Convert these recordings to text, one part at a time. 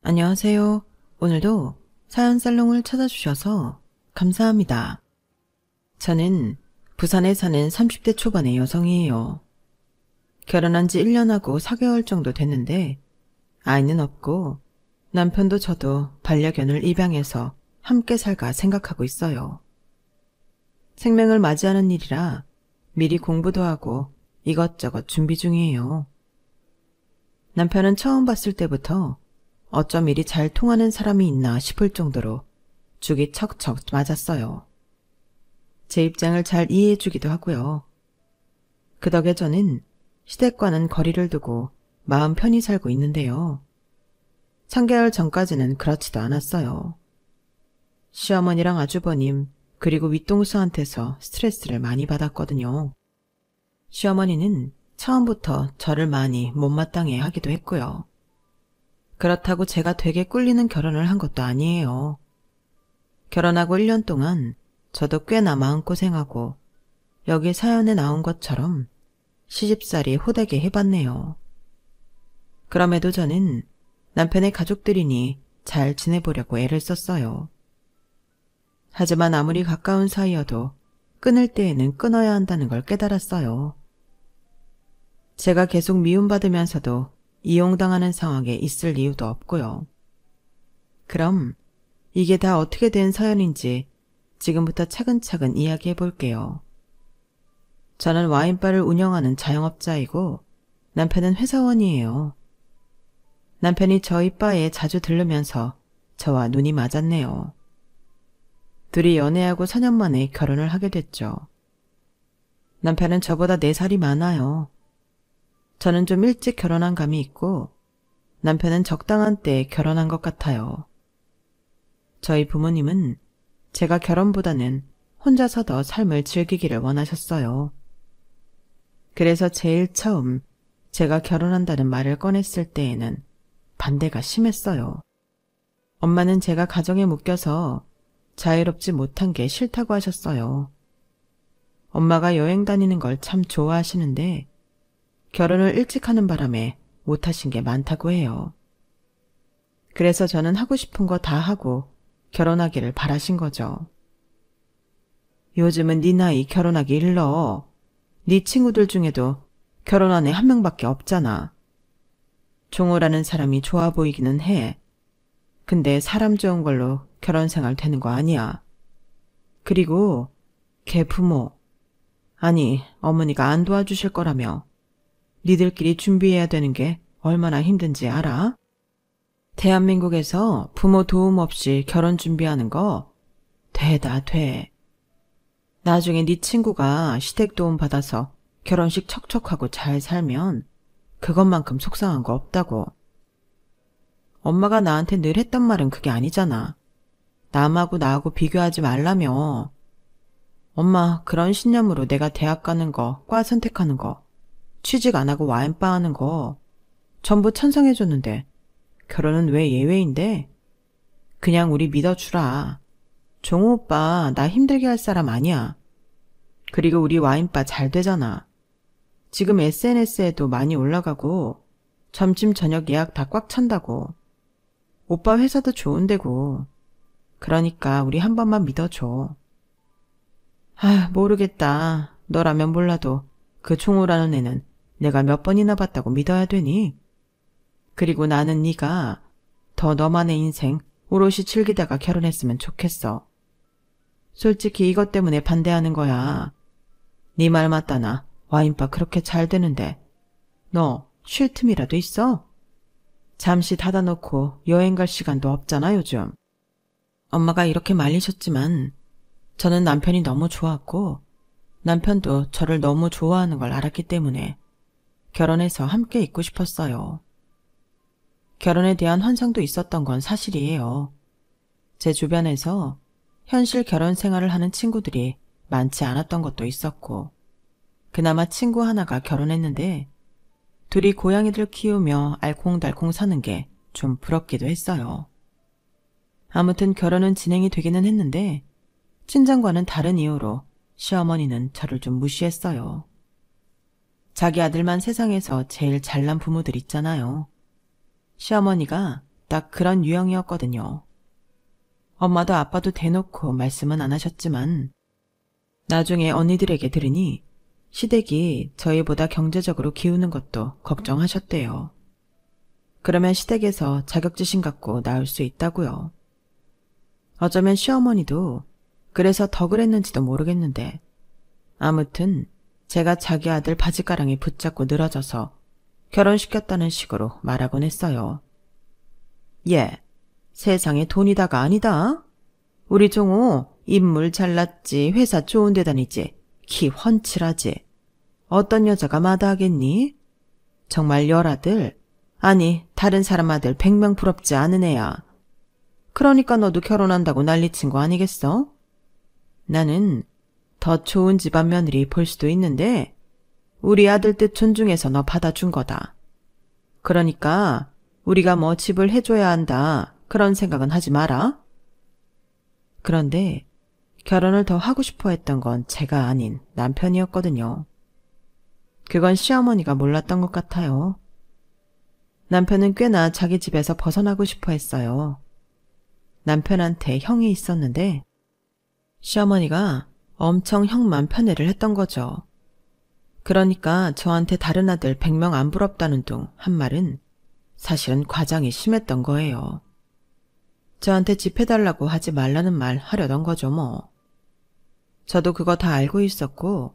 안녕하세요. 오늘도 사연 살롱을 찾아주셔서 감사합니다. 저는 부산에 사는 30대 초반의 여성이에요. 결혼한 지 1년하고 4개월 정도 됐는데 아이는 없고 남편도 저도 반려견을 입양해서 함께 살까 생각하고 있어요. 생명을 맞이하는 일이라 미리 공부도 하고 이것저것 준비 중이에요. 남편은 처음 봤을 때부터 어쩜 이리 잘 통하는 사람이 있나 싶을 정도로 죽이 척척 맞았어요. 제 입장을 잘 이해해주기도 하고요. 그 덕에 저는 시댁과는 거리를 두고 마음 편히 살고 있는데요. 3개월 전까지는 그렇지도 않았어요. 시어머니랑 아주버님 그리고 윗동수한테서 스트레스를 많이 받았거든요. 시어머니는 처음부터 저를 많이 못마땅해 하기도 했고요. 그렇다고 제가 되게 꿀리는 결혼을 한 것도 아니에요. 결혼하고 1년 동안 저도 꽤나 마음고생하고 여기 사연에 나온 것처럼 시집살이 호되게 해봤네요. 그럼에도 저는 남편의 가족들이니 잘 지내보려고 애를 썼어요. 하지만 아무리 가까운 사이여도 끊을 때에는 끊어야 한다는 걸 깨달았어요. 제가 계속 미움받으면서도 이용당하는 상황에 있을 이유도 없고요. 그럼 이게 다 어떻게 된 사연인지 지금부터 차근차근 이야기해 볼게요. 저는 와인바를 운영하는 자영업자이고 남편은 회사원이에요. 남편이 저희 바에 자주 들르면서 저와 눈이 맞았네요. 둘이 연애하고 4년 만에 결혼을 하게 됐죠. 남편은 저보다 4살이 많아요. 저는 좀 일찍 결혼한 감이 있고 남편은 적당한 때에 결혼한 것 같아요. 저희 부모님은 제가 결혼보다는 혼자서 더 삶을 즐기기를 원하셨어요. 그래서 제일 처음 제가 결혼한다는 말을 꺼냈을 때에는 반대가 심했어요. 엄마는 제가 가정에 묶여서 자유롭지 못한 게 싫다고 하셨어요. 엄마가 여행 다니는 걸 참 좋아하시는데 결혼을 일찍 하는 바람에 못하신 게 많다고 해요. 그래서 저는 하고 싶은 거 다 하고 결혼하기를 바라신 거죠. 요즘은 네 나이 결혼하기 일러. 네 친구들 중에도 결혼한 애 한 명밖에 없잖아. 종호라는 사람이 좋아 보이기는 해. 근데 사람 좋은 걸로 결혼 생활 되는 거 아니야. 그리고 걔 부모, 아니 어머니가 안 도와주실 거라며 니들끼리 준비해야 되는 게 얼마나 힘든지 알아? 대한민국에서 부모 도움 없이 결혼 준비하는 거 되다 돼. 나중에 네 친구가 시댁 도움 받아서 결혼식 척척하고 잘 살면 그것만큼 속상한 거 없다고. 엄마가 나한테 늘 했던 말은 그게 아니잖아. 남하고 나하고 비교하지 말라며. 엄마 그런 신념으로 내가 대학 가는 거, 과 선택하는 거, 취직 안 하고 와인바 하는 거 전부 찬성해줬는데 결혼은 왜 예외인데? 그냥 우리 믿어주라. 종우 오빠 나 힘들게 할 사람 아니야. 그리고 우리 와인바 잘 되잖아. 지금 SNS에도 많이 올라가고 점심 저녁 예약 다 꽉 찬다고. 오빠 회사도 좋은 데고. 그러니까 우리 한 번만 믿어줘. 아 모르겠다. 너라면 몰라도 그 종우라는 애는 내가 몇 번이나 봤다고 믿어야 되니? 그리고 나는 네가 더 너만의 인생 오롯이 즐기다가 결혼했으면 좋겠어. 솔직히 이것 때문에 반대하는 거야. 네 말 맞다나 와인바 그렇게 잘 되는데 너 쉴 틈이라도 있어? 잠시 닫아놓고 여행 갈 시간도 없잖아 요즘. 엄마가 이렇게 말리셨지만 저는 남편이 너무 좋았고 남편도 저를 너무 좋아하는 걸 알았기 때문에 결혼해서 함께 있고 싶었어요. 결혼에 대한 환상도 있었던 건 사실이에요. 제 주변에서 현실 결혼 생활을 하는 친구들이 많지 않았던 것도 있었고 그나마 친구 하나가 결혼했는데 둘이 고양이들 키우며 알콩달콩 사는 게 좀 부럽기도 했어요. 아무튼 결혼은 진행이 되기는 했는데 친정과는 다른 이유로 시어머니는 저를 좀 무시했어요. 자기 아들만 세상에서 제일 잘난 부모들 있잖아요. 시어머니가 딱 그런 유형이었거든요. 엄마도 아빠도 대놓고 말씀은 안 하셨지만 나중에 언니들에게 들으니 시댁이 저희보다 경제적으로 기우는 것도 걱정하셨대요. 그러면 시댁에서 자격지심 갖고 나올 수 있다고요. 어쩌면 시어머니도 그래서 더 그랬는지도 모르겠는데 아무튼 제가 자기 아들 바지가랑이 붙잡고 늘어져서 결혼시켰다는 식으로 말하곤 했어요. 예, 세상에 돈이다가 아니다. 우리 종호 인물 잘났지, 회사 좋은 데 다니지, 키 훤칠하지. 어떤 여자가 마다하겠니? 정말 열아들, 아니 다른 사람 아들 100명 부럽지 않은 애야. 그러니까 너도 결혼한다고 난리친 거 아니겠어? 나는 더 좋은 집안 며느리 볼 수도 있는데 우리 아들 뜻 존중해서 너 받아준 거다. 그러니까 우리가 뭐 집을 해줘야 한다 그런 생각은 하지 마라. 그런데 결혼을 더 하고 싶어 했던 건 제가 아닌 남편이었거든요. 그건 시어머니가 몰랐던 것 같아요. 남편은 꽤나 자기 집에서 벗어나고 싶어 했어요. 남편한테 형이 있었는데 시어머니가 엄청 형만 편애를 했던 거죠. 그러니까 저한테 다른 아들 100명 안 부럽다는 둥 한 말은 사실은 과장이 심했던 거예요. 저한테 집 해달라고 하지 말라는 말 하려던 거죠 뭐. 저도 그거 다 알고 있었고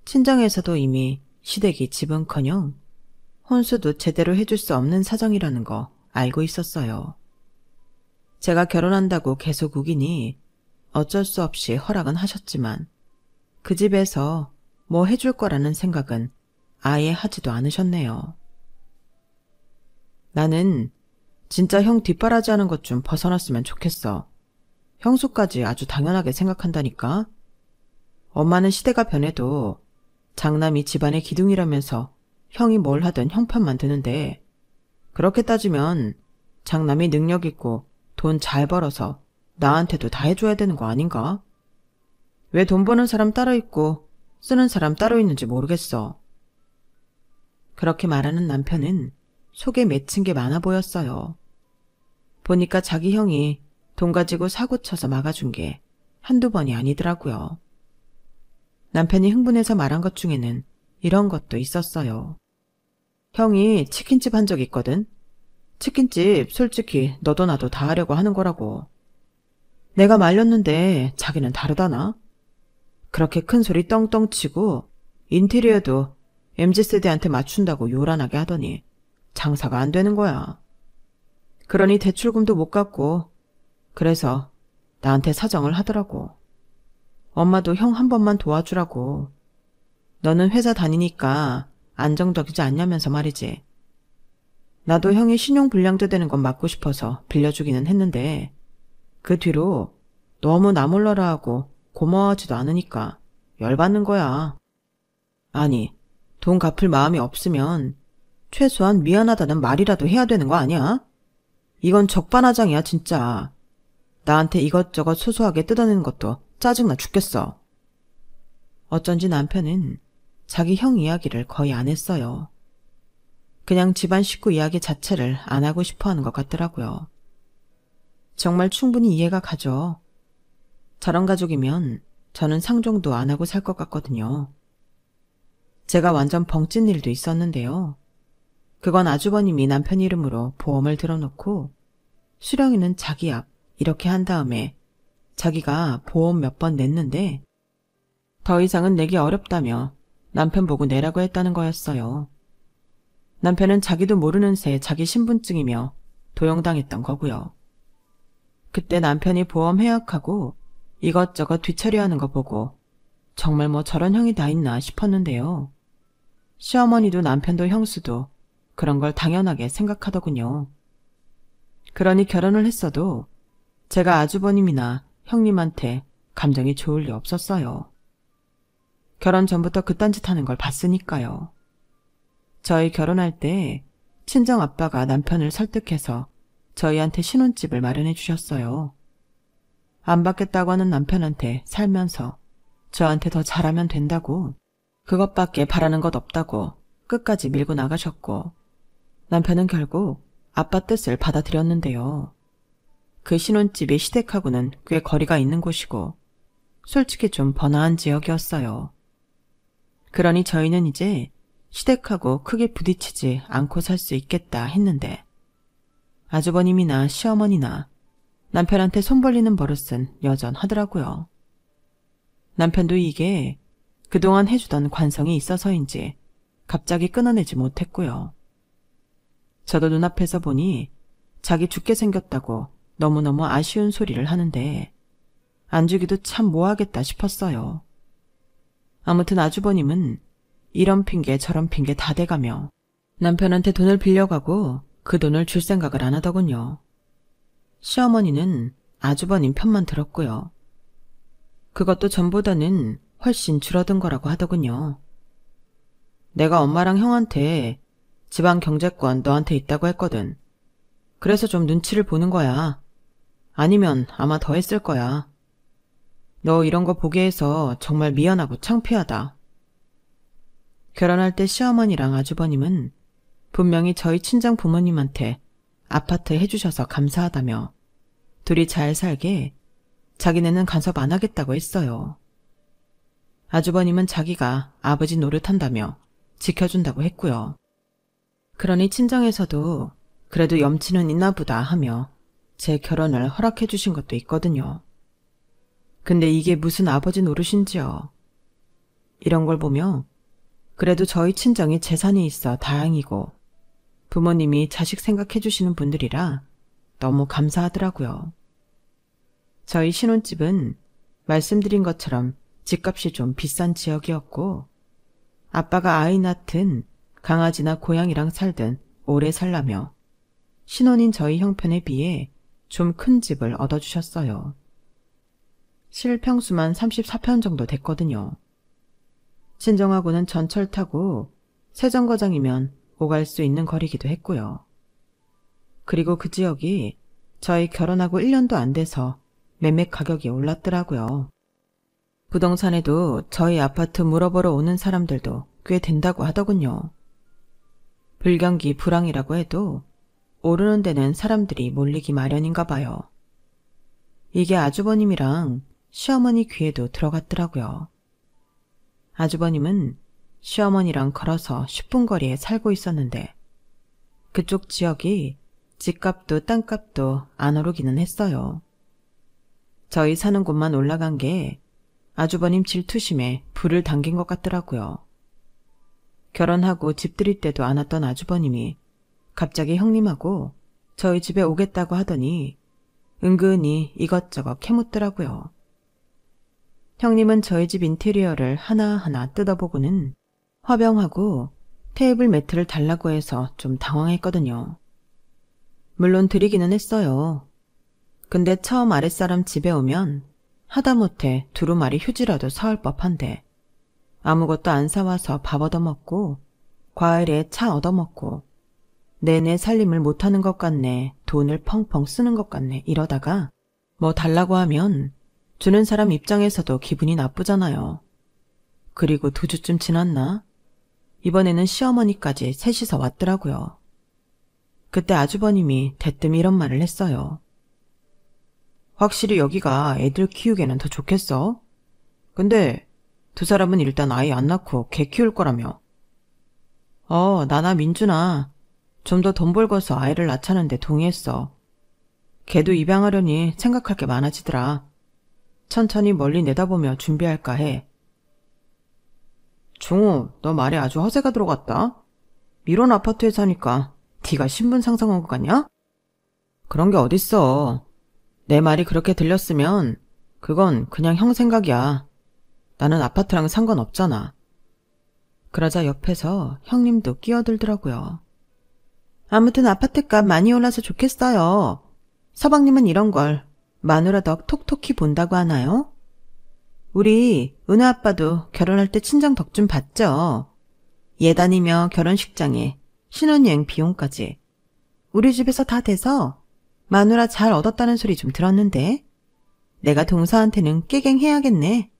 친정에서도 이미 시댁이 집은커녕 혼수도 제대로 해줄 수 없는 사정이라는 거 알고 있었어요. 제가 결혼한다고 계속 우기니 어쩔 수 없이 허락은 하셨지만 그 집에서 뭐 해줄 거라는 생각은 아예 하지도 않으셨네요. 나는 진짜 형 뒷바라지 하는 것 좀 벗어났으면 좋겠어. 형수까지 아주 당연하게 생각한다니까. 엄마는 시대가 변해도 장남이 집안의 기둥이라면서 형이 뭘 하든 형편만 드는데 그렇게 따지면 장남이 능력 있고 돈 잘 벌어서 나한테도 다 해줘야 되는 거 아닌가? 왜 돈 버는 사람 따로 있고 쓰는 사람 따로 있는지 모르겠어. 그렇게 말하는 남편은 속에 맺힌 게 많아 보였어요. 보니까 자기 형이 돈 가지고 사고 쳐서 막아준 게 한두 번이 아니더라고요. 남편이 흥분해서 말한 것 중에는 이런 것도 있었어요. 형이 치킨집 한 적 있거든. 치킨집 솔직히 너도 나도 다 하려고 하는 거라고. 내가 말렸는데 자기는 다르다나? 그렇게 큰 소리 떵떵 치고 인테리어도 MZ세대한테 맞춘다고 요란하게 하더니 장사가 안 되는 거야. 그러니 대출금도 못 갚고 그래서 나한테 사정을 하더라고. 엄마도 형 한 번만 도와주라고. 너는 회사 다니니까 안정적이지 않냐면서 말이지. 나도 형이 신용불량자 되는 건 막고 싶어서 빌려주기는 했는데 그 뒤로 너무 나 몰라라 하고 고마워하지도 않으니까 열받는 거야. 아니, 돈 갚을 마음이 없으면 최소한 미안하다는 말이라도 해야 되는 거 아니야? 이건 적반하장이야 진짜. 나한테 이것저것 소소하게 뜯어내는 것도 짜증나 죽겠어. 어쩐지 남편은 자기 형 이야기를 거의 안 했어요. 그냥 집안 식구 이야기 자체를 안 하고 싶어 하는 것 같더라고요. 정말 충분히 이해가 가죠. 저런 가족이면 저는 상종도 안 하고 살 것 같거든요. 제가 완전 벙찐 일도 있었는데요. 그건 아주버님이 남편 이름으로 보험을 들어놓고 수령이는 자기 앞 이렇게 한 다음에 자기가 보험 몇 번 냈는데 더 이상은 내기 어렵다며 남편 보고 내라고 했다는 거였어요. 남편은 자기도 모르는 새 자기 신분증이며 도용당했던 거고요. 그때 남편이 보험 해약하고 이것저것 뒤처리하는 거 보고 정말 뭐 저런 형이 다 있나 싶었는데요. 시어머니도 남편도 형수도 그런 걸 당연하게 생각하더군요. 그러니 결혼을 했어도 제가 아주버님이나 형님한테 감정이 좋을 리 없었어요. 결혼 전부터 그딴 짓 하는 걸 봤으니까요. 저희 결혼할 때 친정아빠가 남편을 설득해서 저희한테 신혼집을 마련해 주셨어요. 안 받겠다고 하는 남편한테 살면서 저한테 더 잘하면 된다고, 그것밖에 바라는 것 없다고 끝까지 밀고 나가셨고, 남편은 결국 아빠 뜻을 받아들였는데요. 그 신혼집이 시댁하고는 꽤 거리가 있는 곳이고 솔직히 좀 번화한 지역이었어요. 그러니 저희는 이제 시댁하고 크게 부딪히지 않고 살 수 있겠다 했는데 아주버님이나 시어머니나 남편한테 손 벌리는 버릇은 여전하더라고요. 남편도 이게 그동안 해주던 관성이 있어서인지 갑자기 끊어내지 못했고요. 저도 눈앞에서 보니 자기 죽게 생겼다고 너무너무 아쉬운 소리를 하는데 안 주기도 참 뭐하겠다 싶었어요. 아무튼 아주버님은 이런 핑계 저런 핑계 다 대가며 남편한테 돈을 빌려가고 그 돈을 줄 생각을 안 하더군요. 시어머니는 아주버님 편만 들었고요. 그것도 전보다는 훨씬 줄어든 거라고 하더군요. 내가 엄마랑 형한테 집안 경제권 너한테 있다고 했거든. 그래서 좀 눈치를 보는 거야. 아니면 아마 더 했을 거야. 너 이런 거 보게 해서 정말 미안하고 창피하다. 결혼할 때 시어머니랑 아주버님은 분명히 저희 친정 부모님한테 아파트 해주셔서 감사하다며 둘이 잘 살게 자기네는 간섭 안 하겠다고 했어요. 아주버님은 자기가 아버지 노릇한다며 지켜준다고 했고요. 그러니 친정에서도 그래도 염치는 있나 보다 하며 제 결혼을 허락해 주신 것도 있거든요. 근데 이게 무슨 아버지 노릇인지요. 이런 걸 보며 그래도 저희 친정이 재산이 있어 다행이고 부모님이 자식 생각해 주시는 분들이라 너무 감사하더라고요. 저희 신혼집은 말씀드린 것처럼 집값이 좀 비싼 지역이었고 아빠가 아이 낳든 강아지나 고양이랑 살든 오래 살라며 신혼인 저희 형편에 비해 좀 큰 집을 얻어주셨어요. 실평수만 34평 정도 됐거든요. 친정하고는 전철 타고 세정거장이면 오갈 수 있는 거리기도 했고요. 그리고 그 지역이 저희 결혼하고 1년도 안 돼서 매매 가격이 올랐더라고요. 부동산에도 저희 아파트 물어보러 오는 사람들도 꽤 된다고 하더군요. 불경기 불황이라고 해도 오르는 데는 사람들이 몰리기 마련인가 봐요. 이게 아주버님이랑 시어머니 귀에도 들어갔더라고요. 아주버님은 시어머니랑 걸어서 10분 거리에 살고 있었는데 그쪽 지역이 집값도 땅값도 안 오르기는 했어요. 저희 사는 곳만 올라간 게 아주버님 질투심에 불을 당긴 것 같더라고요. 결혼하고 집 들일 때도 안 왔던 아주버님이 갑자기 형님하고 저희 집에 오겠다고 하더니 은근히 이것저것 캐묻더라고요. 형님은 저희 집 인테리어를 하나하나 뜯어보고는 화병하고 테이블 매트를 달라고 해서 좀 당황했거든요. 물론 드리기는 했어요. 근데 처음 아랫사람 집에 오면 하다못해 두루마리 휴지라도 사올 법한데 아무것도 안 사와서 밥 얻어먹고 과일에 차 얻어먹고 내내 살림을 못하는 것 같네, 돈을 펑펑 쓰는 것 같네 이러다가 뭐 달라고 하면 주는 사람 입장에서도 기분이 나쁘잖아요. 그리고 2주쯤 지났나? 이번에는 시어머니까지 셋이서 왔더라고요. 그때 아주버님이 대뜸 이런 말을 했어요. 확실히 여기가 애들 키우기에는 더 좋겠어? 근데 2사람은 일단 아이 안 낳고 개 키울 거라며. 나나 민준아 좀 더 돈 벌고서 아이를 낳자는데 동의했어. 걔도 입양하려니 생각할 게 많아지더라. 천천히 멀리 내다보며 준비할까 해. 종우, 너 말에 아주 허세가 들어갔다. 이런 아파트에 사니까 네가 신분 상승한 것 같냐? 그런 게 어딨어. 내 말이 그렇게 들렸으면 그건 그냥 형 생각이야. 나는 아파트랑 상관없잖아. 그러자 옆에서 형님도 끼어들더라고요. 아무튼 아파트값 많이 올라서 좋겠어요. 서방님은 이런 걸 마누라 덕 톡톡히 본다고 하나요? 우리 은우 아빠도 결혼할 때 친정 덕 좀 봤죠. 예단이며 결혼식장에 신혼여행 비용까지 우리 집에서 다 돼서 마누라 잘 얻었다는 소리 좀 들었는데 내가 동서한테는 깨갱해야겠네.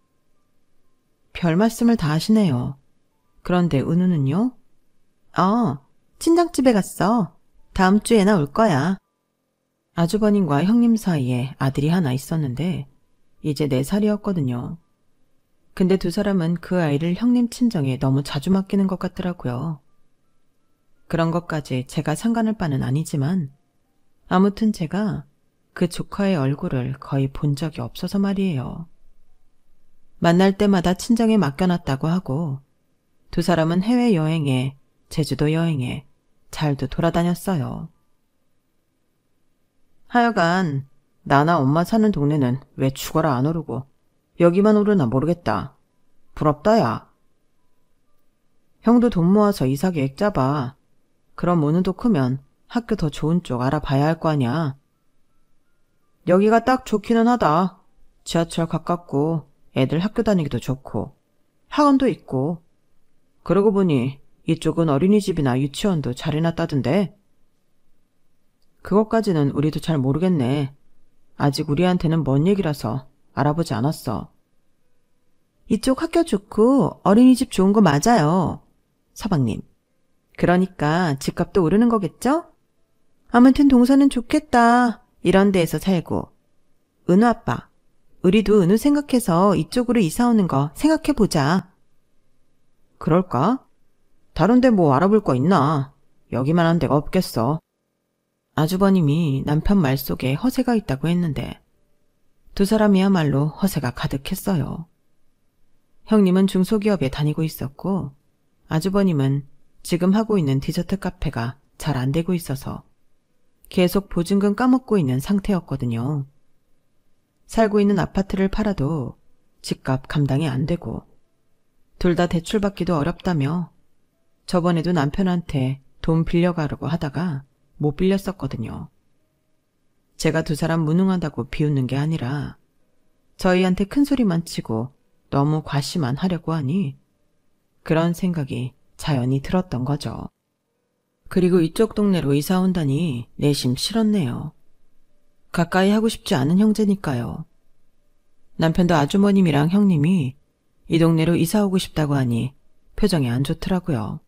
별 말씀을 다 하시네요. 그런데 은우는요? 친정집에 갔어. 다음 주에나 올 거야. 아주버님과 형님 사이에 아들이 하나 있었는데 이제 4살이었거든요. 근데 두 사람은 그 아이를 형님 친정에 너무 자주 맡기는 것 같더라고요. 그런 것까지 제가 상관할 바는 아니지만 아무튼 제가 그 조카의 얼굴을 거의 본 적이 없어서 말이에요. 만날 때마다 친정에 맡겨놨다고 하고 두 사람은 해외여행에 제주도 여행에 잘도 돌아다녔어요. 하여간 나나 엄마 사는 동네는 왜 죽어라 안 오르고 여기만 오르나 모르겠다. 부럽다 야. 형도 돈 모아서 이사 계획 짜봐. 그럼 오늘도 크면 학교 더 좋은 쪽 알아봐야 할 거 아냐. 여기가 딱 좋기는 하다. 지하철 가깝고 애들 학교 다니기도 좋고 학원도 있고. 그러고 보니 이쪽은 어린이집이나 유치원도 잘 해놨다던데. 그것까지는 우리도 잘 모르겠네. 아직 우리한테는 먼 얘기라서 알아보지 않았어. 이쪽 학교 좋고 어린이집 좋은 거 맞아요. 서방님. 그러니까 집값도 오르는 거겠죠? 아무튼 동서는 좋겠다. 이런 데에서 살고. 은우 아빠, 우리도 은우 생각해서 이쪽으로 이사 오는 거 생각해보자. 그럴까? 다른 데 뭐 알아볼 거 있나? 여기만한 데가 없겠어. 아주버님이 남편 말 속에 허세가 있다고 했는데 두 사람이야말로 허세가 가득했어요. 형님은 중소기업에 다니고 있었고 아주버님은 지금 하고 있는 디저트 카페가 잘 안 되고 있어서 계속 보증금 까먹고 있는 상태였거든요. 살고 있는 아파트를 팔아도 집값 감당이 안 되고 둘 다 대출받기도 어렵다며 저번에도 남편한테 돈 빌려가려고 하다가 못 빌렸었거든요. 제가 두 사람 무능하다고 비웃는 게 아니라 저희한테 큰 소리만 치고 너무 과시만 하려고 하니 그런 생각이 자연히 들었던 거죠. 그리고 이쪽 동네로 이사 온다니 내심 싫었네요. 가까이 하고 싶지 않은 형제니까요. 남편도 아주머님이랑 형님이 이 동네로 이사 오고 싶다고 하니 표정이 안 좋더라고요.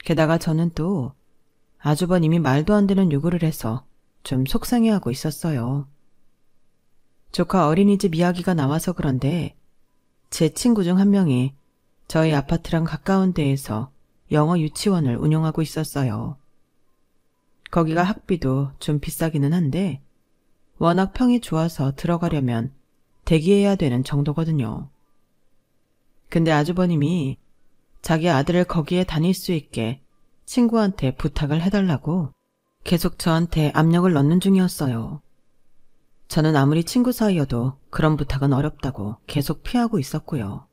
게다가 저는 또 아주버님이 말도 안 되는 요구를 해서 좀 속상해하고 있었어요. 조카 어린이집 이야기가 나와서 그런데 제 친구 중 한 명이 저희 아파트랑 가까운 데에서 영어 유치원을 운영하고 있었어요. 거기가 학비도 좀 비싸기는 한데 워낙 평이 좋아서 들어가려면 대기해야 되는 정도거든요. 근데 아주버님이 자기 아들을 거기에 다닐 수 있게 친구한테 부탁을 해달라고 계속 저한테 압력을 넣는 중이었어요. 저는 아무리 친구 사이여도 그런 부탁은 어렵다고 계속 피하고 있었고요.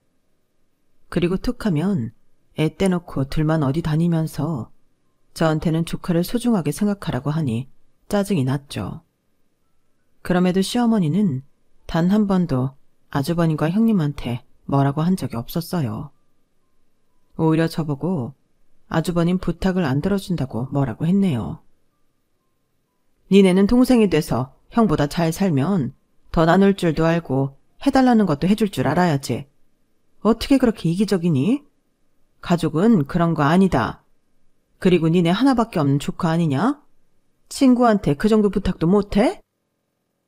그리고 툭 하면 애 떼놓고 둘만 어디 다니면서 저한테는 조카를 소중하게 생각하라고 하니 짜증이 났죠. 그럼에도 시어머니는 단 한 번도 아주버님과 형님한테 뭐라고 한 적이 없었어요. 오히려 저보고 아주버님 부탁을 안 들어준다고 뭐라고 했네요. 니네는 동생이 돼서 형보다 잘 살면 더 나눌 줄도 알고 해달라는 것도 해줄 줄 알아야지. 어떻게 그렇게 이기적이니? 가족은 그런 거 아니다. 그리고 니네 하나밖에 없는 조카 아니냐? 친구한테 그 정도 부탁도 못해?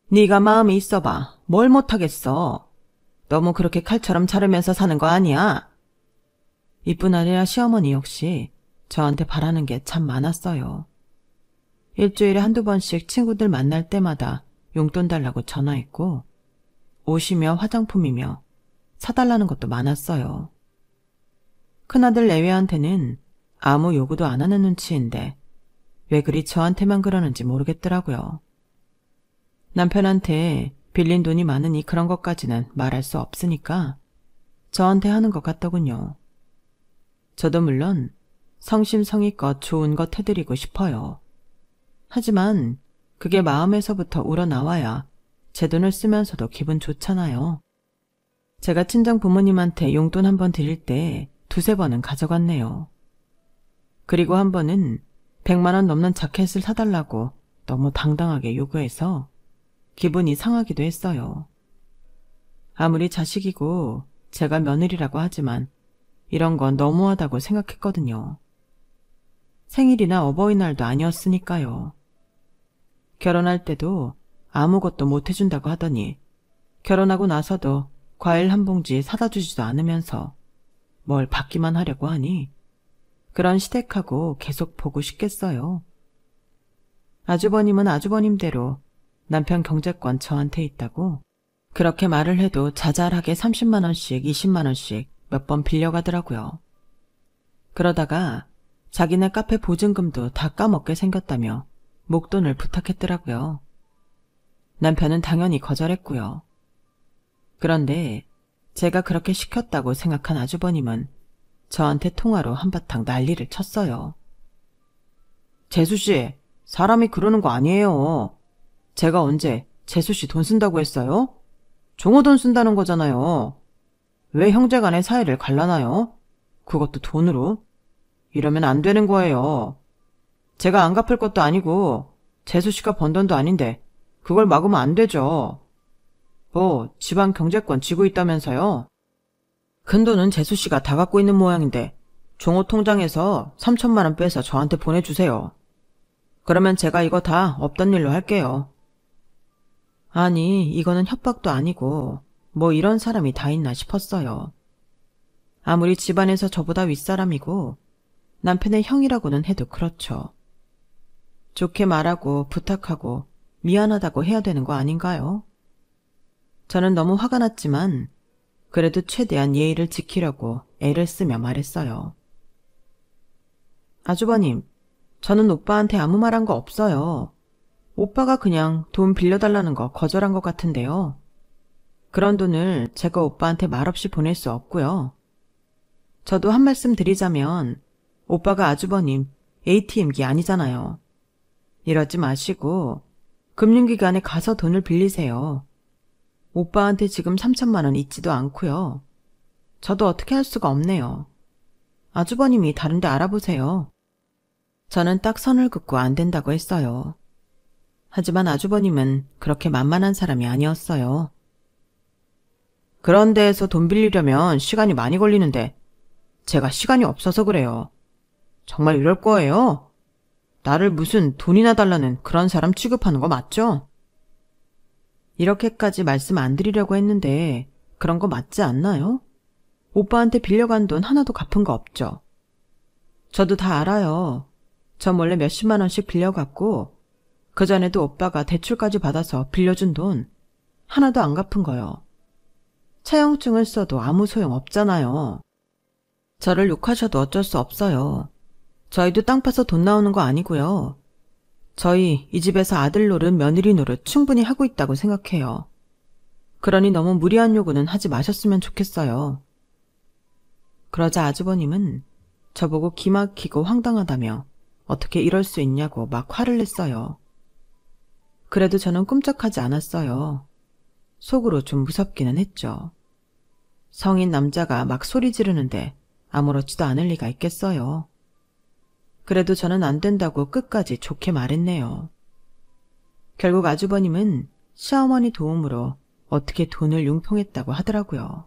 네가 마음이 있어봐. 뭘 못하겠어. 너무 그렇게 칼처럼 자르면서 사는 거 아니야. 이뿐 아니라 시어머니 역시 저한테 바라는 게 참 많았어요. 일주일에 한두 번씩 친구들 만날 때마다 용돈 달라고 전화했고 옷이며 화장품이며 사달라는 것도 많았어요. 큰아들 내외한테는 아무 요구도 안 하는 눈치인데 왜 그리 저한테만 그러는지 모르겠더라고요. 남편한테 빌린 돈이 많으니 그런 것까지는 말할 수 없으니까 저한테 하는 것 같더군요. 저도 물론 성심성의껏 좋은 것 해드리고 싶어요. 하지만 그게 마음에서부터 우러나와야 제 돈을 쓰면서도 기분 좋잖아요. 제가 친정 부모님한테 용돈 한 번 드릴 때 두세 번은 가져갔네요. 그리고 한 번은 100만 원 넘는 자켓을 사달라고 너무 당당하게 요구해서 기분이 상하기도 했어요. 아무리 자식이고 제가 며느리라고 하지만 이런 건 너무하다고 생각했거든요. 생일이나 어버이날도 아니었으니까요. 결혼할 때도 아무것도 못 해준다고 하더니 결혼하고 나서도 과일 한 봉지 사다 주지도 않으면서 뭘 받기만 하려고 하니 그런 시댁하고 계속 보고 싶겠어요. 아주버님은 아주버님대로 남편 경제권 저한테 있다고 그렇게 말을 해도 자잘하게 30만 원씩 20만 원씩 몇 번 빌려가더라고요. 그러다가 자기네 카페 보증금도 다 까먹게 생겼다며 목돈을 부탁했더라고요. 남편은 당연히 거절했고요. 그런데 제가 그렇게 시켰다고 생각한 아주버님은 저한테 통화로 한바탕 난리를 쳤어요. 재수씨, 사람이 그러는 거 아니에요. 제가 언제 재수씨 돈 쓴다고 했어요? 종호 돈 쓴다는 거잖아요. 왜 형제간의 사이를 갈라나요? 그것도 돈으로? 이러면 안 되는 거예요. 제가 안 갚을 것도 아니고 재수씨가 번 돈도 아닌데 그걸 막으면 안 되죠. 뭐 집안 경제권 쥐고 있다면서요? 큰돈은 재수씨가 다 갖고 있는 모양인데 종호 통장에서 3천만 원 빼서 저한테 보내주세요. 그러면 제가 이거 다 없던 일로 할게요. 아니, 이거는 협박도 아니고 뭐 이런 사람이 다 있나 싶었어요. 아무리 집안에서 저보다 윗사람이고 남편의 형이라고는 해도 그렇죠. 좋게 말하고 부탁하고 미안하다고 해야 되는 거 아닌가요? 저는 너무 화가 났지만 그래도 최대한 예의를 지키려고 애를 쓰며 말했어요. 아주버님, 저는 오빠한테 아무 말 한 거 없어요. 오빠가 그냥 돈 빌려달라는 거 거절한 것 같은데요. 그런 돈을 제가 오빠한테 말없이 보낼 수 없고요. 저도 한 말씀 드리자면 오빠가 아주버님 ATM기 아니잖아요. 이러지 마시고 금융기관에 가서 돈을 빌리세요. 오빠한테 지금 3천만 원 있지도 않고요. 저도 어떻게 할 수가 없네요. 아주버님이 다른 데 알아보세요. 저는 딱 선을 긋고 안 된다고 했어요. 하지만 아주버님은 그렇게 만만한 사람이 아니었어요. 그런 데에서 돈 빌리려면 시간이 많이 걸리는데 제가 시간이 없어서 그래요. 정말 이럴 거예요? 나를 무슨 돈이나 달라는 그런 사람 취급하는 거 맞죠? 이렇게까지 말씀 안 드리려고 했는데 그런 거 맞지 않나요? 오빠한테 빌려간 돈 하나도 갚은 거 없죠? 저도 다 알아요. 저 몰래 몇십만 원씩 빌려갔고 그전에도 오빠가 대출까지 받아서 빌려준 돈 하나도 안 갚은 거요. 차용증을 써도 아무 소용 없잖아요. 저를 욕하셔도 어쩔 수 없어요. 저희도 땅 파서 돈 나오는 거 아니고요. 저희 이 집에서 아들 노릇 며느리 노릇 충분히 하고 있다고 생각해요. 그러니 너무 무리한 요구는 하지 마셨으면 좋겠어요. 그러자 아주버님은 저보고 기막히고 황당하다며 어떻게 이럴 수 있냐고 막 화를 냈어요. 그래도 저는 꿈쩍하지 않았어요. 속으로 좀 무섭기는 했죠. 성인 남자가 막 소리 지르는데 아무렇지도 않을 리가 있겠어요. 그래도 저는 안 된다고 끝까지 좋게 말했네요. 결국 아주버님은 시어머니 도움으로 어떻게 돈을 융통했다고 하더라고요.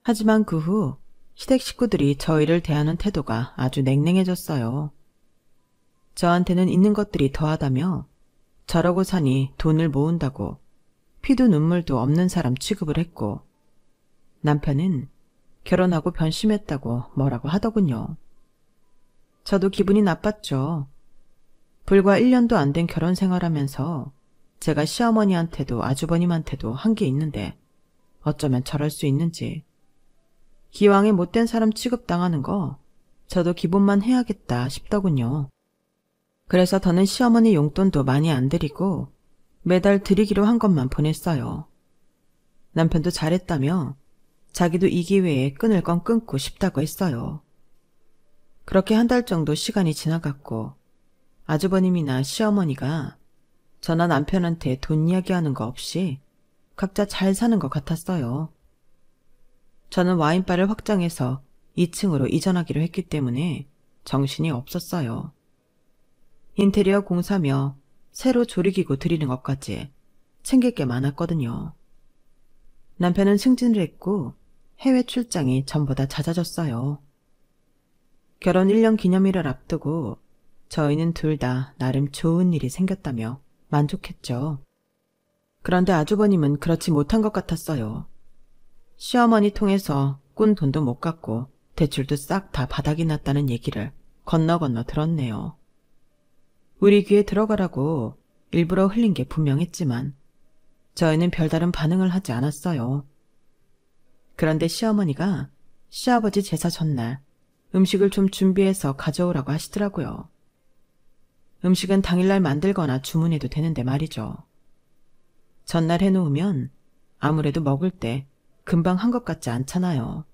하지만 그 후 시댁 식구들이 저희를 대하는 태도가 아주 냉랭해졌어요. 저한테는 있는 것들이 더하다며 저러고 사니 돈을 모은다고 피도 눈물도 없는 사람 취급을 했고 남편은 결혼하고 변심했다고 뭐라고 하더군요. 저도 기분이 나빴죠. 불과 1년도 안 된 결혼 생활하면서 제가 시어머니한테도 아주버님한테도 한 게 있는데 어쩌면 저럴 수 있는지. 기왕에 못된 사람 취급당하는 거 저도 기본만 해야겠다 싶더군요. 그래서 더는 시어머니 용돈도 많이 안 드리고 매달 드리기로 한 것만 보냈어요. 남편도 잘했다며 자기도 이 기회에 끊을 건 끊고 싶다고 했어요. 그렇게 한 달 정도 시간이 지나갔고 아주버님이나 시어머니가 저나 남편한테 돈 이야기하는 거 없이 각자 잘 사는 것 같았어요. 저는 와인바를 확장해서 2층으로 이전하기로 했기 때문에 정신이 없었어요. 인테리어 공사며 새로 조리기구 들이는 것까지 챙길 게 많았거든요. 남편은 승진을 했고 해외 출장이 전보다 잦아졌어요. 결혼 1년 기념일을 앞두고 저희는 둘 다 나름 좋은 일이 생겼다며 만족했죠. 그런데 아주버님은 그렇지 못한 것 같았어요. 시어머니 통해서 꾼 돈도 못 갚고 대출도 싹 다 바닥이 났다는 얘기를 건너 들었네요. 우리 귀에 들어가라고 일부러 흘린 게 분명했지만 저희는 별다른 반응을 하지 않았어요. 그런데 시어머니가 시아버지 제사 전날 음식을 좀 준비해서 가져오라고 하시더라고요. 음식은 당일날 만들거나 주문해도 되는데 말이죠. 전날 해놓으면 아무래도 먹을 때 금방 한 것 같지 않잖아요.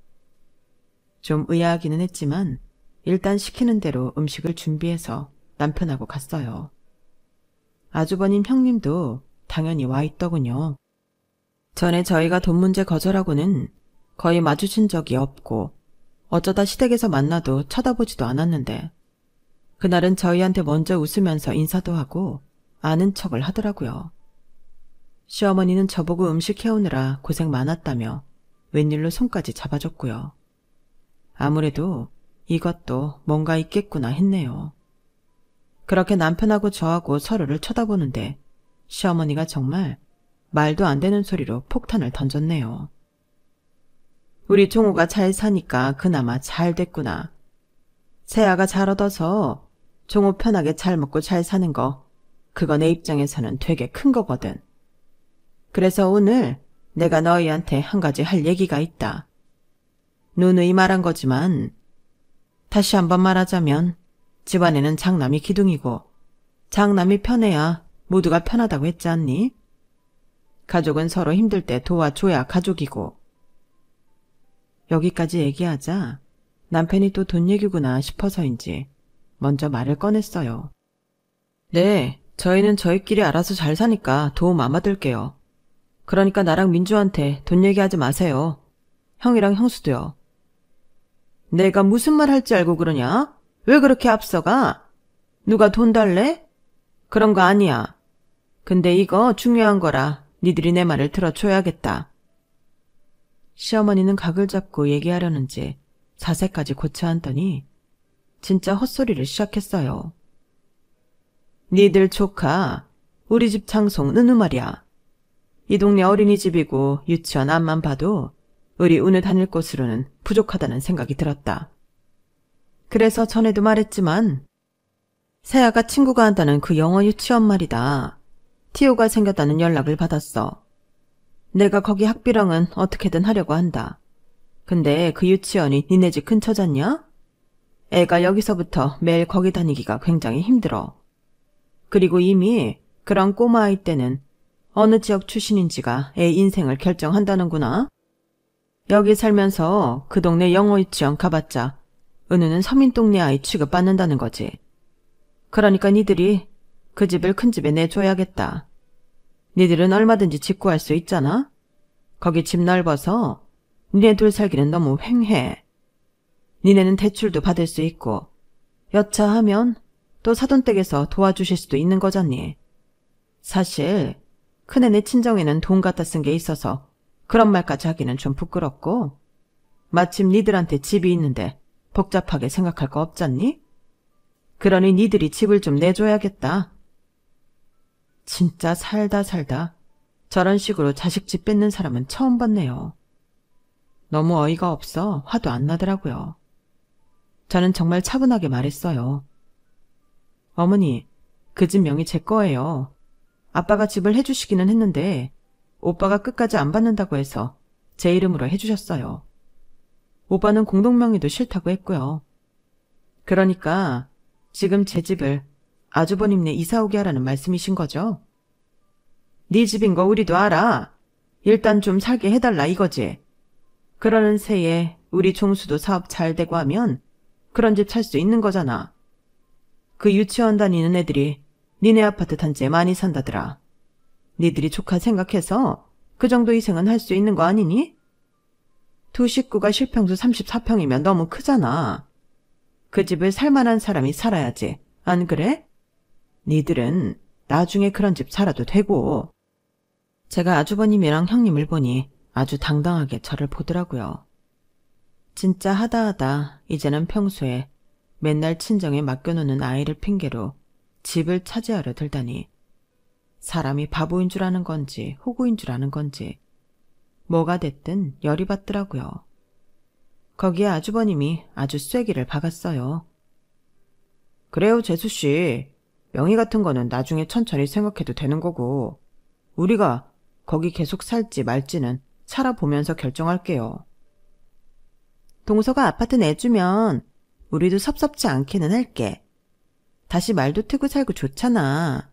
좀 의아하기는 했지만 일단 시키는 대로 음식을 준비해서 남편하고 갔어요. 아주버님 형님도 당연히 와 있더군요. 전에 저희가 돈 문제 거절하고는 거의 마주친 적이 없고 어쩌다 시댁에서 만나도 쳐다보지도 않았는데 그날은 저희한테 먼저 웃으면서 인사도 하고 아는 척을 하더라고요. 시어머니는 저보고 음식 해오느라 고생 많았다며 웬일로 손까지 잡아줬고요. 아무래도 이것도 뭔가 있겠구나 했네요. 그렇게 남편하고 저하고 서로를 쳐다보는데 시어머니가 정말 말도 안 되는 소리로 폭탄을 던졌네요. 우리 종호가 잘 사니까 그나마 잘 됐구나. 새아가 잘 얻어서 종호 편하게 잘 먹고 잘 사는 거, 그거 내 입장에서는 되게 큰 거거든. 그래서 오늘 내가 너희한테 한 가지 할 얘기가 있다. 누누이 말한 거지만 다시 한번 말하자면 집안에는 장남이 기둥이고 장남이 편해야 모두가 편하다고 했지 않니? 가족은 서로 힘들 때 도와줘야 가족이고. 여기까지 얘기하자 남편이 또 돈 얘기구나 싶어서인지 먼저 말을 꺼냈어요. 네, 저희는 저희끼리 알아서 잘 사니까 도움 안 받을게요. 그러니까 나랑 민주한테 돈 얘기하지 마세요. 형이랑 형수도요. 내가 무슨 말 할지 알고 그러냐? 왜 그렇게 앞서가? 누가 돈 달래? 그런 거 아니야. 근데 이거 중요한 거라 니들이 내 말을 들어줘야겠다. 시어머니는 각을 잡고 얘기하려는지 자세까지 고쳐 앉더니 진짜 헛소리를 시작했어요. 니들 조카, 우리 집 장송 느느 말이야. 이 동네 어린이집이고 유치원 앞만 봐도 우리 은우 다닐 곳으로는 부족하다는 생각이 들었다. 그래서 전에도 말했지만 세아가 친구가 한다는 그 영어 유치원 말이다. 티오가 생겼다는 연락을 받았어. 내가 거기 학비랑은 어떻게든 하려고 한다. 근데 그 유치원이 니네 집 근처잖냐? 애가 여기서부터 매일 거기 다니기가 굉장히 힘들어. 그리고 이미 그런 꼬마 아이 때는 어느 지역 출신인지가 애 인생을 결정한다는구나. 여기 살면서 그 동네 영어 유치원 가봤자 은우는 서민 동네 아이 취급받는다는 거지. 그러니까 니들이 그 집을 큰 집에 내줘야겠다. 니들은 얼마든지 집 구할 수 있잖아. 거기 집 넓어서 니네 둘 살기는 너무 횡해. 니네는 대출도 받을 수 있고 여차하면 또 사돈댁에서 도와주실 수도 있는 거잖니. 사실 큰애네 친정에는 돈 갖다 쓴 게 있어서 그런 말까지 하기는 좀 부끄럽고 마침 니들한테 집이 있는데 복잡하게 생각할 거 없잖니? 그러니 니들이 집을 좀 내줘야겠다. 진짜 살다 저런 식으로 자식 집 뺏는 사람은 처음 봤네요. 너무 어이가 없어 화도 안 나더라고요. 저는 정말 차분하게 말했어요. 어머니, 그 집 명의 제 거예요. 아빠가 집을 해주시기는 했는데 오빠가 끝까지 안 받는다고 해서 제 이름으로 해주셨어요. 오빠는 공동명의도 싫다고 했고요. 그러니까 지금 제 집을 아주버님네 이사 오게 하라는 말씀이신 거죠? 네 집인 거 우리도 알아. 일단 좀 살게 해달라 이거지. 그러는 새에 우리 종수도 사업 잘 되고 하면 그런 집 살 수 있는 거잖아. 그 유치원 다니는 애들이 니네 아파트 단지에 많이 산다더라. 니들이 조카 생각해서 그 정도 희생은 할 수 있는 거 아니니? 두 식구가 실평수 34평이면 너무 크잖아. 그 집을 살만한 사람이 살아야지. 안 그래? 니들은 나중에 그런 집 살아도 되고. 제가 아주버님이랑 형님을 보니 아주 당당하게 저를 보더라고요. 진짜 하다하다 이제는 평소에 맨날 친정에 맡겨놓는 아이를 핑계로 집을 차지하려 들다니 사람이 바보인 줄 아는 건지 호구인 줄 아는 건지 뭐가 됐든 열이 받더라고요. 거기에 아주버님이 아주 쐐기를 박았어요. 그래요, 재수씨. 명의 같은 거는 나중에 천천히 생각해도 되는 거고 우리가 거기 계속 살지 말지는 살아보면서 결정할게요. 동서가 아파트 내주면 우리도 섭섭지 않기는 할게. 다시 말도 트고 살고 좋잖아.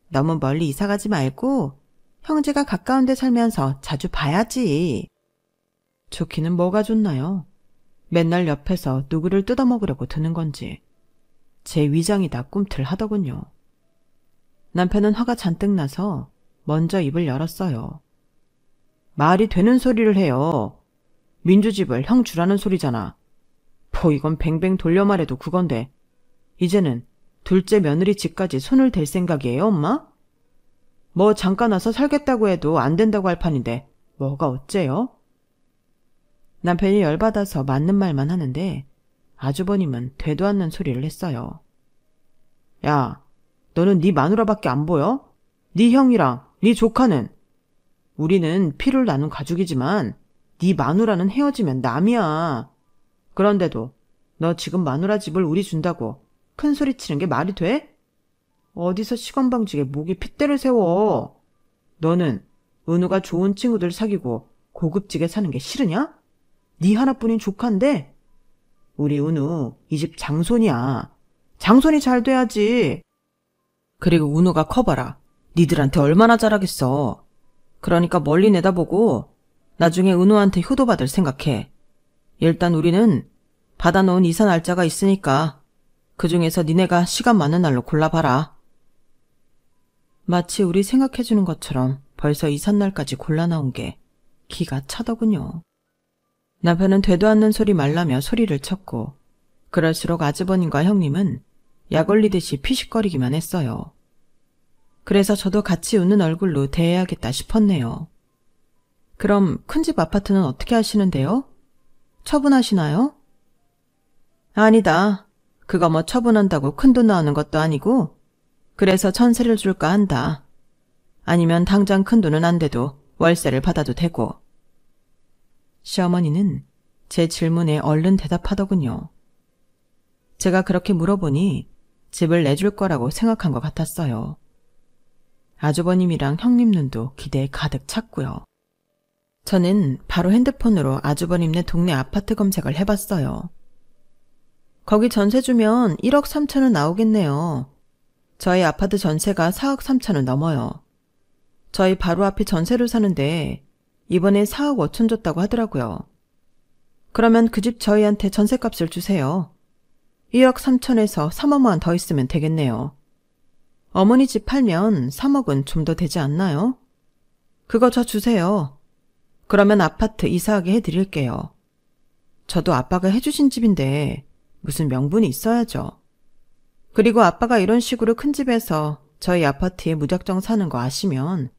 너무 멀리 이사가지 말고 형제가 가까운 데 살면서 자주 봐야지. 좋기는 뭐가 좋나요? 맨날 옆에서 누구를 뜯어먹으려고 드는 건지 제 위장이 다 꿈틀하더군요. 남편은 화가 잔뜩 나서 먼저 입을 열었어요. 말이 되는 소리를 해요. 민주집을 형 주라는 소리잖아. 이건 뱅뱅 돌려 말해도 그건데 이제는 둘째 며느리 집까지 손을 댈 생각이에요, 엄마? 뭐 잠깐 와서 살겠다고 해도 안 된다고 할 판인데 뭐가 어째요? 남편이 열받아서 맞는 말만 하는데 아주버님은 되도 않는 소리를 했어요. 야, 너는 네 마누라밖에 안 보여? 네 형이랑 네 조카는? 우리는 피를 나눈 가족이지만 네 마누라는 헤어지면 남이야. 그런데도 너 지금 마누라 집을 우리 준다고 큰 소리 치는 게 말이 돼? 어디서 시건방지게 목에 핏대를 세워. 너는 은우가 좋은 친구들 사귀고 고급지게 사는 게 싫으냐? 네 하나뿐인 조카인데 우리 은우 이 집 장손이야. 장손이 잘 돼야지. 그리고 은우가 커봐라. 니들한테 얼마나 잘하겠어. 그러니까 멀리 내다보고 나중에 은우한테 효도받을 생각해. 일단 우리는 받아놓은 이사 날짜가 있으니까 그중에서 니네가 시간 많은 날로 골라봐라. 마치 우리 생각해주는 것처럼 벌써 이삿날까지 골라나온 게 기가 차더군요. 남편은 되도 않는 소리 말라며 소리를 쳤고 그럴수록 아주버님과 형님은 약 올리듯이 피식거리기만 했어요. 그래서 저도 같이 웃는 얼굴로 대해야겠다 싶었네요. 그럼 큰집 아파트는 어떻게 하시는데요? 처분하시나요? 아니다. 그거 뭐 처분한다고 큰돈 나오는 것도 아니고 그래서 전세를 줄까 한다. 아니면 당장 큰돈은 안 돼도 월세를 받아도 되고. 시어머니는 제 질문에 얼른 대답하더군요. 제가 그렇게 물어보니 집을 내줄 거라고 생각한 것 같았어요. 아주버님이랑 형님 눈도 기대에 가득 찼고요. 저는 바로 핸드폰으로 아주버님네 동네 아파트 검색을 해봤어요. 거기 전세 주면 1억 3천은 나오겠네요. 저희 아파트 전세가 4억 3천은 넘어요. 저희 바로 앞이 전세로 사는데 이번에 4억 5천 줬다고 하더라고요. 그러면 그 집 저희한테 전세값을 주세요. 1억 3천에서 3억만 더 있으면 되겠네요. 어머니 집 팔면 3억은 좀 더 되지 않나요? 그거 저 주세요. 그러면 아파트 이사하게 해드릴게요. 저도 아빠가 해주신 집인데 무슨 명분이 있어야죠. 그리고 아빠가 이런 식으로 큰 집에서 저희 아파트에 무작정 사는 거 아시면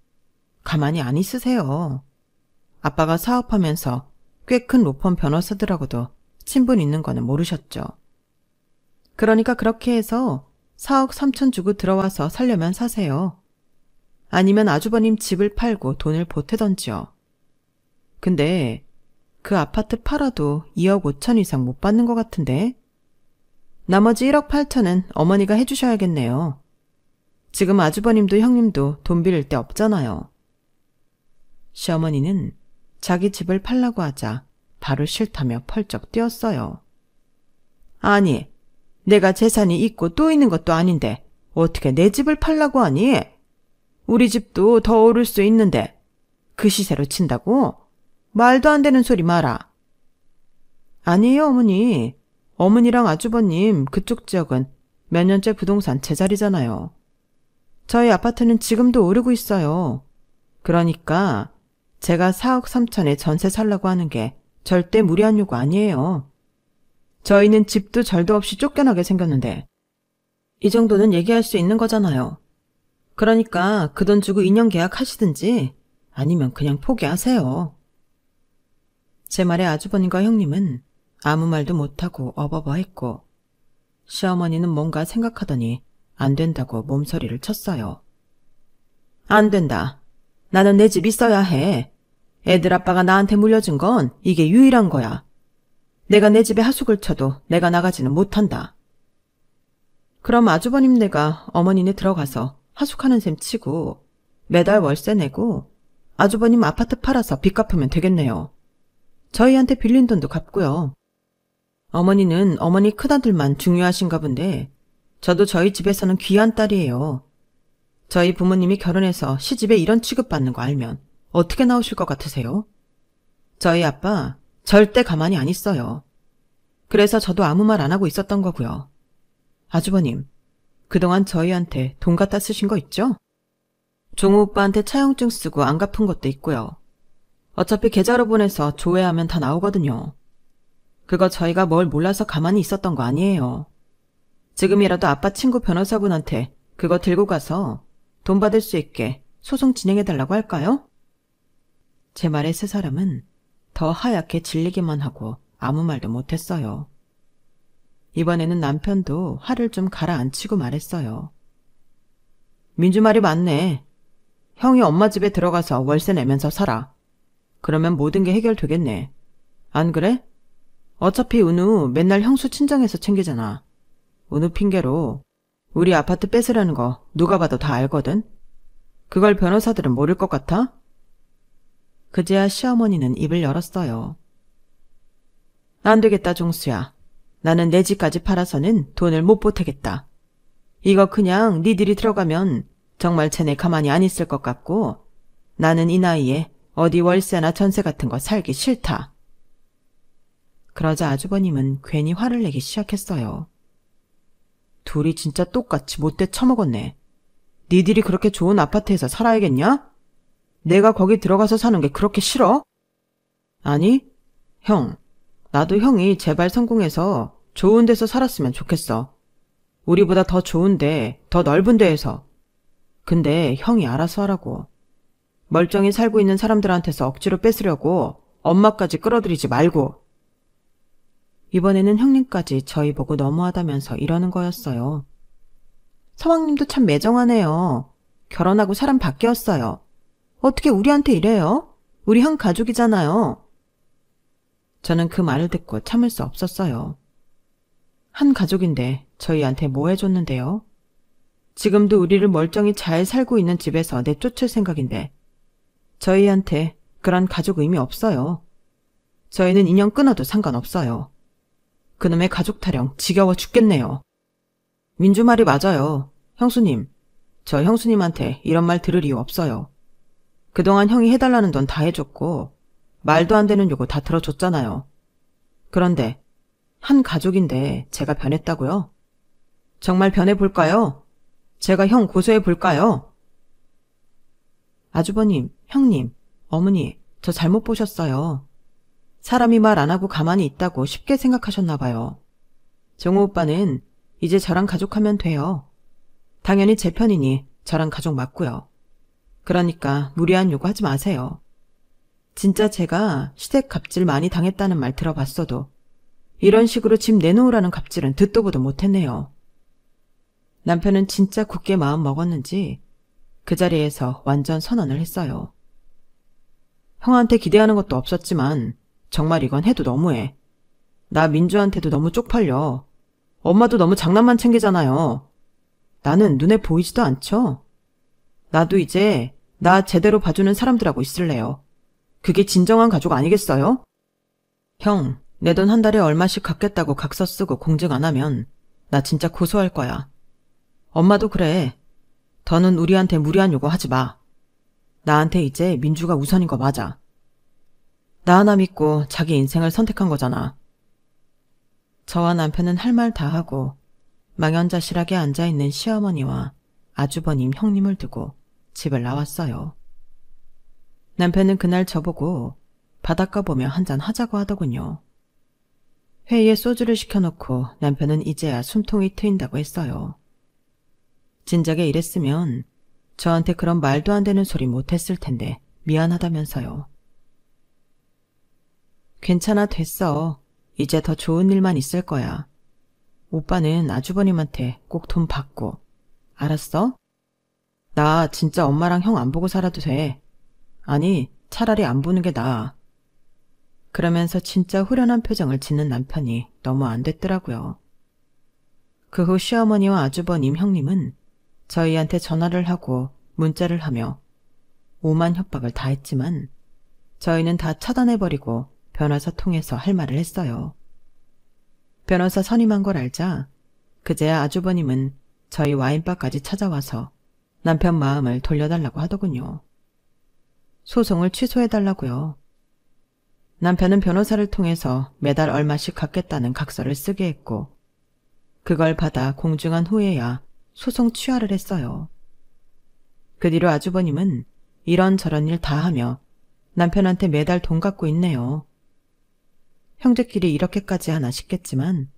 가만히 안 있으세요. 아빠가 사업하면서 꽤 큰 로펌 변호사들하고도 친분 있는 거는 모르셨죠. 그러니까 그렇게 해서 4억 3천 주고 들어와서 살려면 사세요. 아니면 아주버님 집을 팔고 돈을 보태던지요. 근데 그 아파트 팔아도 2억 5천 이상 못 받는 것 같은데? 나머지 1억 8천은 어머니가 해주셔야겠네요. 지금 아주버님도 형님도 돈 빌릴 데 없잖아요. 시어머니는 자기 집을 팔라고 하자 바로 싫다며 펄쩍 뛰었어요. 아니, 내가 재산이 있고 또 있는 것도 아닌데 어떻게 내 집을 팔라고 하니? 우리 집도 더 오를 수 있는데 그 시세로 친다고? 말도 안 되는 소리 마라. 아니에요, 어머니. 어머니랑 아주버님 그쪽 지역은 몇 년째 부동산 제자리잖아요. 저희 아파트는 지금도 오르고 있어요. 그러니까 제가 4억 3천에 전세 살라고 하는 게 절대 무리한 요구 아니에요. 저희는 집도 절도 없이 쫓겨나게 생겼는데 이 정도는 얘기할 수 있는 거잖아요. 그러니까 그 돈 주고 2년 계약하시든지 아니면 그냥 포기하세요. 제 말에 아주버님과 형님은 아무 말도 못하고 어버버했고 시어머니는 뭔가 생각하더니 안 된다고 몸서리를 쳤어요. 안 된다. 나는 내 집 있어야 해. 애들 아빠가 나한테 물려준 건 이게 유일한 거야. 내가 내 집에 하숙을 쳐도 내가 나가지는 못한다. 그럼 아주버님네가 어머니네 들어가서 하숙하는 셈 치고 매달 월세 내고 아주버님 아파트 팔아서 빚 갚으면 되겠네요. 저희한테 빌린 돈도 갚고요. 어머니는 어머니 큰아들만 중요하신가 본데 저도 저희 집에서는 귀한 딸이에요. 저희 부모님이 결혼해서 시집에 이런 취급받는 거 알면 어떻게 나오실 것 같으세요? 저희 아빠 절대 가만히 안 있어요. 그래서 저도 아무 말 안 하고 있었던 거고요. 아주버님, 그동안 저희한테 돈 갖다 쓰신 거 있죠? 종우 오빠한테 차용증 쓰고 안 갚은 것도 있고요. 어차피 계좌로 보내서 조회하면 다 나오거든요. 그거 저희가 뭘 몰라서 가만히 있었던 거 아니에요. 지금이라도 아빠 친구 변호사분한테 그거 들고 가서 돈 받을 수 있게 소송 진행해달라고 할까요? 제 말에 세 사람은 더 하얗게 질리기만 하고 아무 말도 못했어요. 이번에는 남편도 화를 좀 가라앉히고 말했어요. 민주 말이 맞네. 형이 엄마 집에 들어가서 월세 내면서 살아. 그러면 모든 게 해결되겠네. 안 그래? 어차피 은우 맨날 형수 친정에서 챙기잖아. 은우 핑계로 우리 아파트 뺏으려는 거 누가 봐도 다 알거든. 그걸 변호사들은 모를 것 같아? 그제야 시어머니는 입을 열었어요. 안 되겠다, 종수야. 나는 내 집까지 팔아서는 돈을 못 보태겠다. 이거 그냥 니들이 들어가면 정말 쟤네 가만히 안 있을 것 같고 나는 이 나이에 어디 월세나 전세 같은 거 살기 싫다. 그러자 아주버님은 괜히 화를 내기 시작했어요. 둘이 진짜 똑같이 못돼 처먹었네. 니들이 그렇게 좋은 아파트에서 살아야겠냐? 내가 거기 들어가서 사는 게 그렇게 싫어? 아니, 형. 나도 형이 제발 성공해서 좋은 데서 살았으면 좋겠어. 우리보다 더 좋은데, 더 넓은 데에서. 근데 형이 알아서 하라고. 멀쩡히 살고 있는 사람들한테서 억지로 뺏으려고 엄마까지 끌어들이지 말고. 이번에는 형님까지 저희 보고 너무하다면서 이러는 거였어요. 서방님도 참 매정하네요. 결혼하고 사람 바뀌었어요. 어떻게 우리한테 이래요? 우리 형 가족이잖아요. 저는 그 말을 듣고 참을 수 없었어요. 한 가족인데 저희한테 뭐 해줬는데요? 지금도 우리를 멀쩡히 잘 살고 있는 집에서 내쫓을 생각인데 저희한테 그런 가족 의미 없어요. 저희는 인연 끊어도 상관없어요. 그놈의 가족 타령 지겨워 죽겠네요. 민주 말이 맞아요. 형수님, 저 형수님한테 이런 말 들을 이유 없어요. 그동안 형이 해달라는 돈 다 해줬고 말도 안 되는 요구 다 들어줬잖아요. 그런데 한 가족인데 제가 변했다고요? 정말 변해볼까요? 제가 형 고소해볼까요? 아주버님, 형님, 어머니, 저 잘못 보셨어요. 사람이 말 안 하고 가만히 있다고 쉽게 생각하셨나 봐요. 정우 오빠는 이제 저랑 가족하면 돼요. 당연히 제 편이니 저랑 가족 맞고요. 그러니까 무리한 요구하지 마세요. 진짜 제가 시댁 갑질 많이 당했다는 말 들어봤어도 이런 식으로 집 내놓으라는 갑질은 듣도 보도 못했네요. 남편은 진짜 굳게 마음 먹었는지 그 자리에서 완전 선언을 했어요. 형한테 기대하는 것도 없었지만 정말 이건 해도 너무해. 나 민주한테도 너무 쪽팔려. 엄마도 너무 장난만 챙기잖아요. 나는 눈에 보이지도 않죠? 나도 이제 나 제대로 봐주는 사람들하고 있을래요. 그게 진정한 가족 아니겠어요? 형, 내 돈 한 달에 얼마씩 갚겠다고 각서 쓰고 공증 안 하면 나 진짜 고소할 거야. 엄마도 그래. 더는 우리한테 무리한 요구 하지 마. 나한테 이제 민주가 우선인 거 맞아. 나 하나 믿고 자기 인생을 선택한 거잖아. 저와 남편은 할 말 다 하고 망연자실하게 앉아있는 시어머니와 아주버님 형님을 두고 집을 나왔어요. 남편은 그날 저보고 바닷가 보며 한잔 하자고 하더군요. 회의에 소주를 시켜놓고 남편은 이제야 숨통이 트인다고 했어요. 진작에 이랬으면 저한테 그런 말도 안 되는 소리 못했을 텐데 미안하다면서요. 괜찮아, 됐어. 이제 더 좋은 일만 있을 거야. 오빠는 아주버님한테 꼭 돈 받고. 알았어? 나 진짜 엄마랑 형 안 보고 살아도 돼. 아니, 차라리 안 보는 게 나아. 그러면서 진짜 후련한 표정을 짓는 남편이 너무 안 됐더라고요. 그 후 시어머니와 아주버님, 형님은 저희한테 전화를 하고 문자를 하며 오만 협박을 다 했지만 저희는 다 차단해버리고 변호사 통해서 할 말을 했어요. 변호사 선임한 걸 알자 그제야 아주버님은 저희 와인바까지 찾아와서 남편 마음을 돌려달라고 하더군요. 소송을 취소해달라고요. 남편은 변호사를 통해서 매달 얼마씩 갚겠다는 각서를 쓰게 했고 그걸 받아 공증한 후에야 소송 취하를 했어요. 그 뒤로 아주버님은 이런저런 일 다 하며 남편한테 매달 돈 갚고 있네요. 형제끼리 이렇게까지 하나 싶겠지만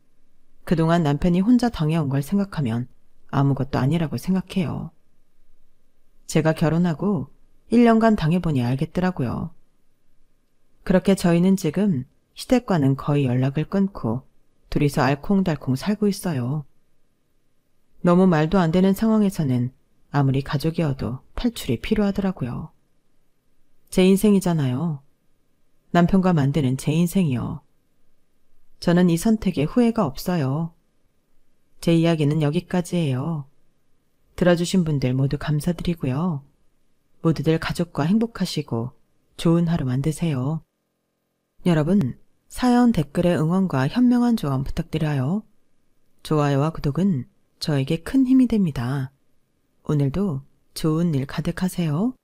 그동안 남편이 혼자 당해온 걸 생각하면 아무것도 아니라고 생각해요. 제가 결혼하고 1년간 당해보니 알겠더라고요. 그렇게 저희는 지금 시댁과는 거의 연락을 끊고 둘이서 알콩달콩 살고 있어요. 너무 말도 안 되는 상황에서는 아무리 가족이어도 탈출이 필요하더라고요. 제 인생이잖아요. 남편과 만드는 제 인생이요. 저는 이 선택에 후회가 없어요. 제 이야기는 여기까지예요. 들어주신 분들 모두 감사드리고요. 모두들 가족과 행복하시고 좋은 하루 만드세요. 여러분, 사연 댓글에 응원과 현명한 조언 부탁드려요. 좋아요와 구독은 저에게 큰 힘이 됩니다. 오늘도 좋은 일 가득하세요.